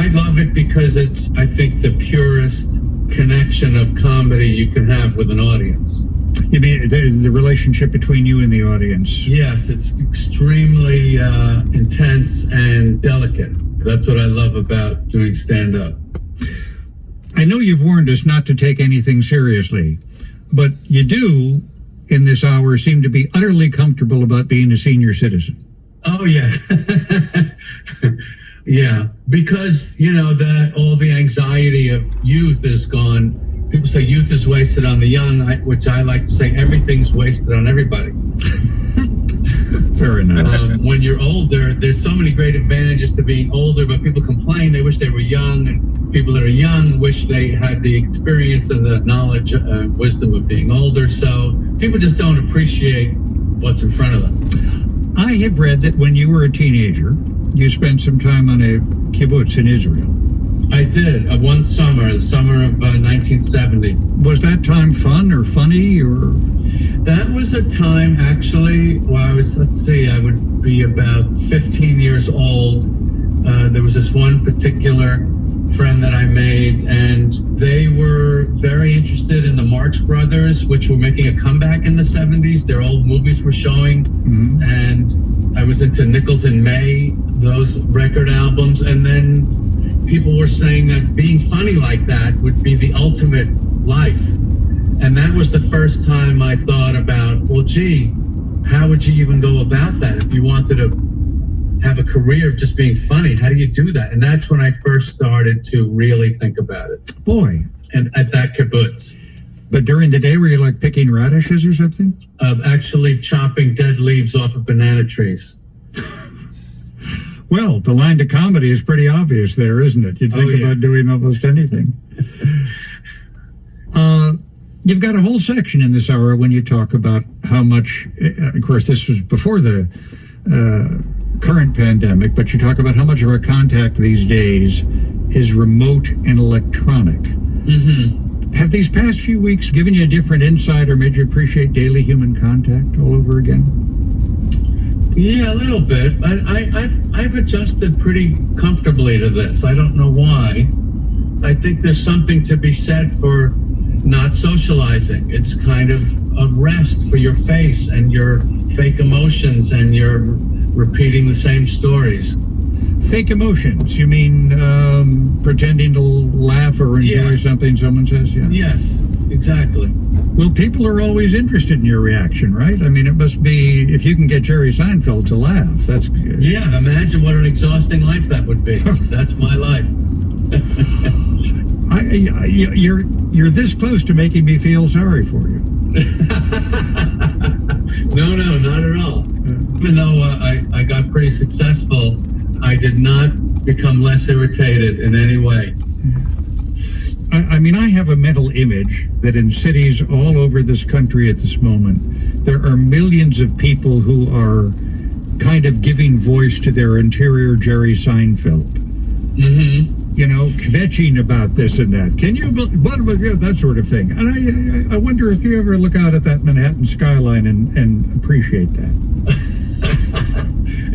I love it because it's, I think, the purest connection of comedy you can have with an audience. You mean the relationship between you and the audience? Yes, it's extremely intense and delicate. That's what I love about doing stand-up. I know you've warned us not to take anything seriously, but you do, in this hour, seem to be utterly comfortable about being a senior citizen. Oh, yeah. Yeah, because, you know, that all the anxiety of youth is gone. People say youth is wasted on the young, which I like to say everything's wasted on everybody. Fair enough. When you're older, there's so many great advantages to being older, but people complain they wish they were young, and people that are young wish they had the experience and the knowledge and wisdom of being older. So people just don't appreciate what's in front of them. I have read that when you were a teenager, you spent some time on a kibbutz in Israel. I did. One summer, the summer of 1970. Was that time fun or funny or? That was a time, actually, well, I would be about 15 years old. There was this one particular friend that I made, and they were very interested in the Marx Brothers, which were making a comeback in the 70s. Their old movies were showing, and I was into Nichols and May, those record albums, and then people were saying that being funny like that would be the ultimate life. And that was the first time I thought about, well, gee, how would you even go about that? If you wanted to have a career of just being funny, how do you do that? And that's when I first started to really think about it. Boy. And at that kibbutz. But during the day, were you like picking radishes or something? Actually chopping dead leaves off of banana trees. Well, the line to comedy is pretty obvious there, isn't it? You'd think about doing almost anything. You've got a whole section in this hour when you talk about how much, of course, this was before the current pandemic, but you talk about how much of our contact these days is remote and electronic. Mm-hmm. Have these past few weeks given you a different insight or made you appreciate daily human contact all over again? Yeah, a little bit. I've adjusted pretty comfortably to this. I don't know why. I think there's something to be said for not socializing. It's kind of a rest for your face and your fake emotions, and you're repeating the same stories. Fake emotions? You mean pretending to laugh or enjoy something someone says? Yeah. Yes, exactly. Well, people are always interested in your reaction, right? I mean, it must be, if you can get Jerry Seinfeld to laugh, that's good. Yeah, imagine what an exhausting life that would be. That's my life. You're this close to making me feel sorry for you. No, not at all. Even though I got pretty successful, I did not become less irritated in any way. I mean, I have a mental image that in cities all over this country at this moment, there are millions of people who are kind of giving voice to their interior Jerry Seinfeld. Mm-hmm. You know, kvetching about this and that. Can you, that sort of thing. And I wonder if you ever look out at that Manhattan skyline and appreciate that.